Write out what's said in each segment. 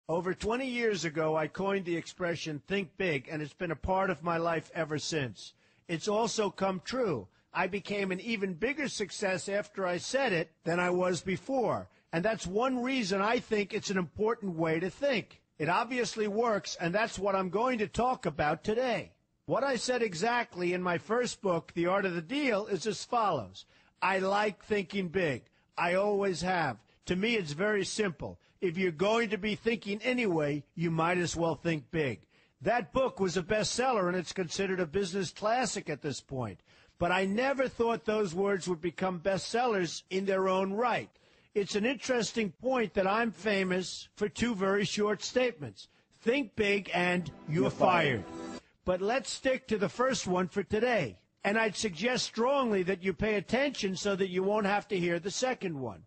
Over 20 years ago, I coined the expression think big, and it's been a part of my life ever since. It's also come true. I became an even bigger success after I said it than I was before. And that's one reason I think it's an important way to think. It obviously works, and that's what I'm going to talk about today. What I said exactly in my first book, The Art of the Deal, is as follows. I like thinking big. I always have. To me, it's very simple. If you're going to be thinking anyway, you might as well think big. That book was a bestseller, and it's considered a business classic at this point. But I never thought those words would become bestsellers in their own right. It's an interesting point that I'm famous for two very short statements. Think big and you're fired. But let's stick to the first one for today. And I'd suggest strongly that you pay attention so that you won't have to hear the second one.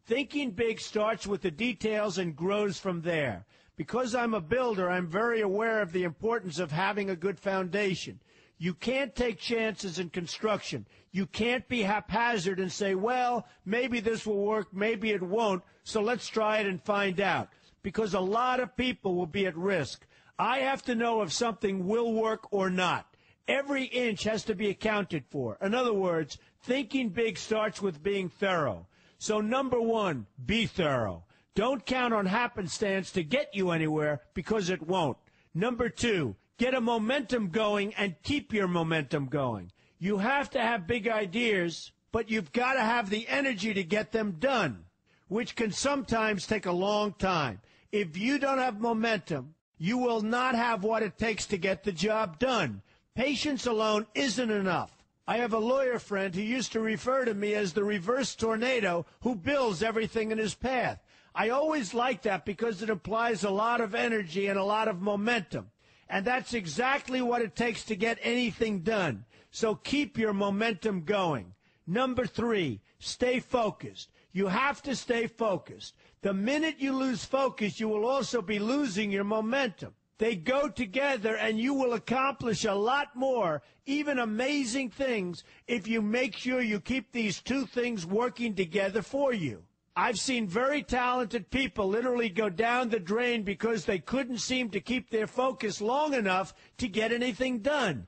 Thinking big starts with the details and grows from there. Because I'm a builder, I'm very aware of the importance of having a good foundation. You can't take chances in construction. You can't be haphazard and say, well, maybe this will work, maybe it won't, so let's try it and find out. Because a lot of people will be at risk. I have to know if something will work or not. Every inch has to be accounted for. In other words, thinking big starts with being thorough. So number one, be thorough. Don't count on happenstance to get you anywhere, because it won't. Number two, get a momentum going and keep your momentum going. You have to have big ideas, but you've got to have the energy to get them done, which can sometimes take a long time. If you don't have momentum, you will not have what it takes to get the job done. Patience alone isn't enough. I have a lawyer friend who used to refer to me as the reverse tornado who builds everything in his path. I always like that because it implies a lot of energy and a lot of momentum. And that's exactly what it takes to get anything done. So keep your momentum going. Number three, stay focused. You have to stay focused. The minute you lose focus, you will also be losing your momentum. They go together, and you will accomplish a lot more, even amazing things, if you make sure you keep these two things working together for you. I've seen very talented people literally go down the drain because they couldn't seem to keep their focus long enough to get anything done.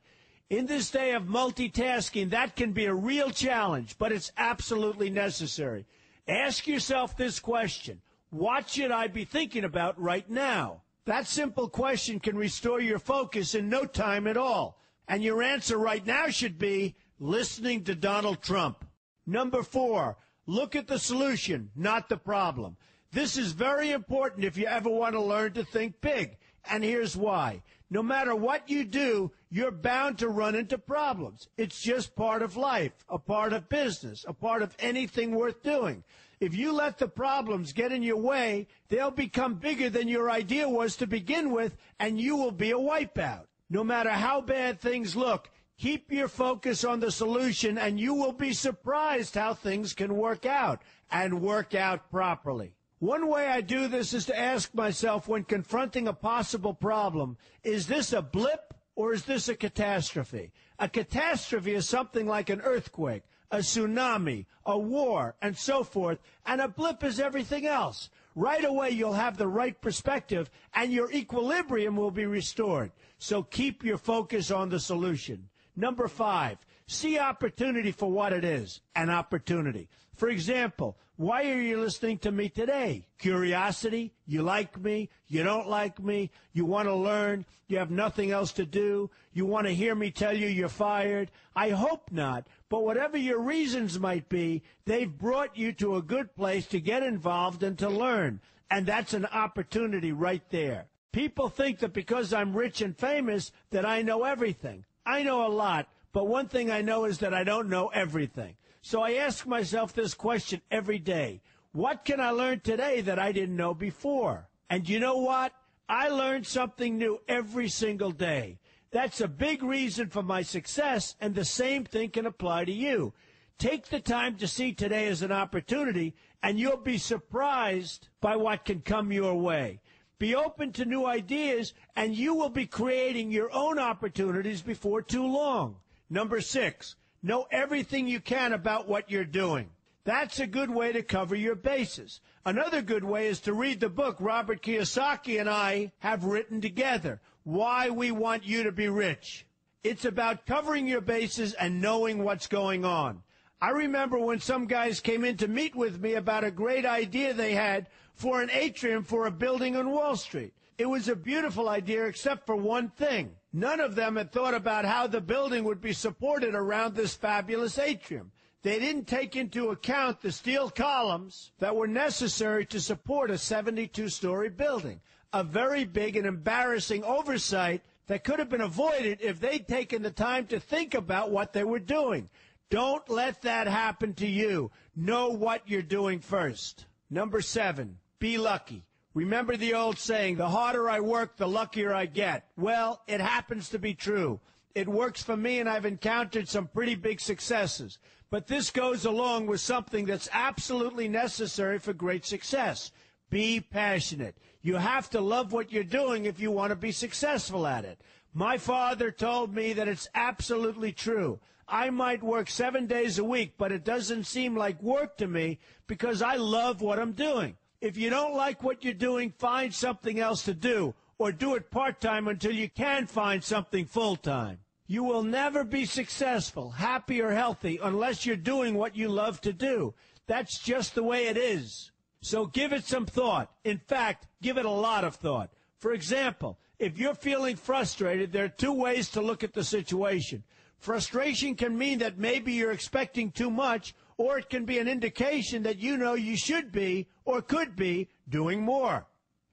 In this day of multitasking, that can be a real challenge, but it's absolutely necessary. Ask yourself this question: what should I be thinking about right now? That simple question can restore your focus in no time at all. And your answer right now should be listening to Donald Trump. Number four, look at the solution, not the problem. This is very important if you ever want to learn to think big. And here's why. No matter what you do, you're bound to run into problems. It's just part of life, a part of business, a part of anything worth doing. If you let the problems get in your way, they'll become bigger than your idea was to begin with, and you will be a wipeout. No matter how bad things look, keep your focus on the solution, and you will be surprised how things can work out, and work out properly. One way I do this is to ask myself when confronting a possible problem, is this a blip or is this a catastrophe? A catastrophe is something like an earthquake, a tsunami, a war, and so forth, and a blip is everything else. Right away, you'll have the right perspective, and your equilibrium will be restored. So keep your focus on the solution. Number five, see opportunity for what it is, an opportunity. For example, why are you listening to me today? Curiosity? You like me? You don't like me? You want to learn? You have nothing else to do? You want to hear me tell you you're fired? I hope not. But whatever your reasons might be, they've brought you to a good place to get involved and to learn. And that's an opportunity right there. People think that because I'm rich and famous that I know everything. I know a lot, but one thing I know is that I don't know everything. So I ask myself this question every day. What can I learn today that I didn't know before? And you know what? I learn something new every single day. That's a big reason for my success, and the same thing can apply to you. Take the time to see today as an opportunity, and you'll be surprised by what can come your way. Be open to new ideas, and you will be creating your own opportunities before too long. Number six, know everything you can about what you're doing. That's a good way to cover your bases. Another good way is to read the book Robert Kiyosaki and I have written together, Why We Want You to Be Rich. It's about covering your bases and knowing what's going on. I remember when some guys came in to meet with me about a great idea they had for an atrium for a building on Wall Street. It was a beautiful idea except for one thing. None of them had thought about how the building would be supported around this fabulous atrium. They didn't take into account the steel columns that were necessary to support a 72-story building, a very big and embarrassing oversight that could have been avoided if they'd taken the time to think about what they were doing. Don't let that happen to you. Know what you're doing first. Number 7, be lucky. Remember the old saying, the harder I work, the luckier I get. Well, it happens to be true. It works for me, and I've encountered some pretty big successes. But this goes along with something that's absolutely necessary for great success. Be passionate. You have to love what you're doing if you want to be successful at it. My father told me that it's absolutely true. I might work 7 days a week, but it doesn't seem like work to me because I love what I'm doing. If you don't like what you're doing, find something else to do, or do it part-time until you can find something full-time. You will never be successful, happy, or healthy unless you're doing what you love to do. That's just the way it is. So give it some thought. In fact, give it a lot of thought. For example, if you're feeling frustrated, there are 2 ways to look at the situation. Frustration can mean that maybe you're expecting too much, or it can be an indication that you know you should be or could be doing more.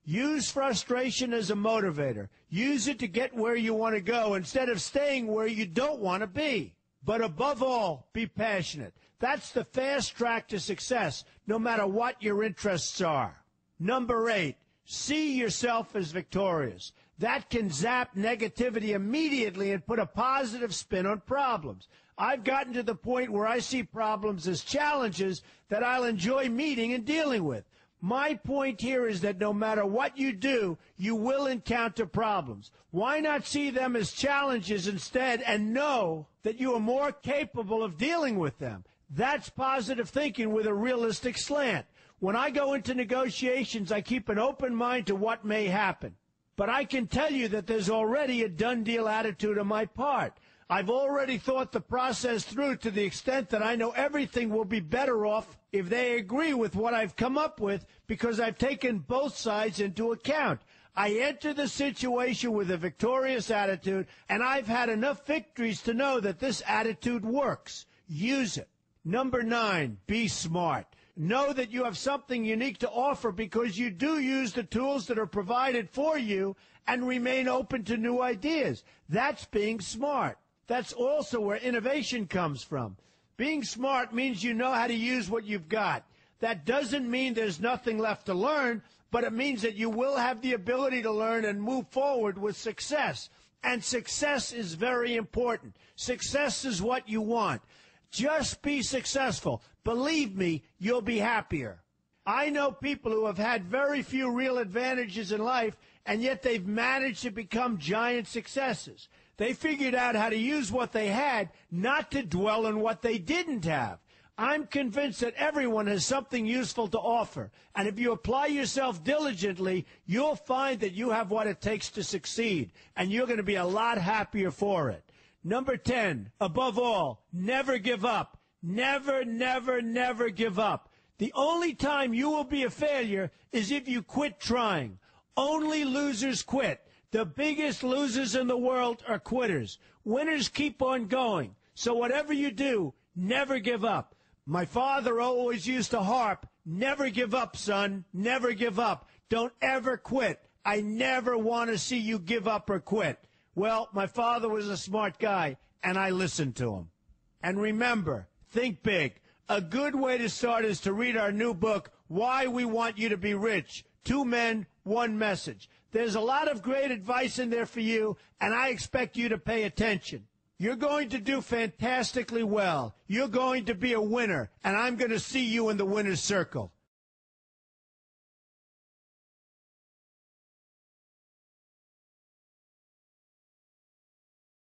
Use frustration as a motivator. Use it to get where you want to go instead of staying where you don't want to be. But above all, be passionate. That's the fast track to success, no matter what your interests are. Number 8, see yourself as victorious. That can zap negativity immediately and put a positive spin on problems. I've gotten to the point where I see problems as challenges that I'll enjoy meeting and dealing with. My point here is that no matter what you do, you will encounter problems. Why not see them as challenges instead and know that you are more capable of dealing with them? That's positive thinking with a realistic slant. When I go into negotiations, I keep an open mind to what may happen. But I can tell you that there's already a done-deal attitude on my part. I've already thought the process through to the extent that I know everything will be better off if they agree with what I've come up with because I've taken both sides into account. I enter the situation with a victorious attitude, and I've had enough victories to know that this attitude works. Use it. Number 9, be smart. Know that you have something unique to offer because you do use the tools that are provided for you and remain open to new ideas. That's being smart. That's also where innovation comes from. Being smart means you know how to use what you've got. That doesn't mean there's nothing left to learn, but it means that you will have the ability to learn and move forward with success. And success is very important. Success is what you want. Just be successful. Believe me, you'll be happier. I know people who have had very few real advantages in life, and yet they've managed to become giant successes. They figured out how to use what they had, not to dwell on what they didn't have. I'm convinced that everyone has something useful to offer, and if you apply yourself diligently, you'll find that you have what it takes to succeed, and you're going to be a lot happier for it. Number 10, above all, never give up. Never, never, never give up. The only time you will be a failure is if you quit trying. Only losers quit. The biggest losers in the world are quitters. Winners keep on going. So whatever you do, never give up. My father always used to harp, never give up, son, never give up. Don't ever quit. I never want to see you give up or quit. Well, my father was a smart guy, and I listened to him. And remember, think big. A good way to start is to read our new book, Why We Want You to Be Rich. 2 men, 1 message. There's a lot of great advice in there for you, and I expect you to pay attention. You're going to do fantastically well. You're going to be a winner, and I'm going to see you in the winner's circle.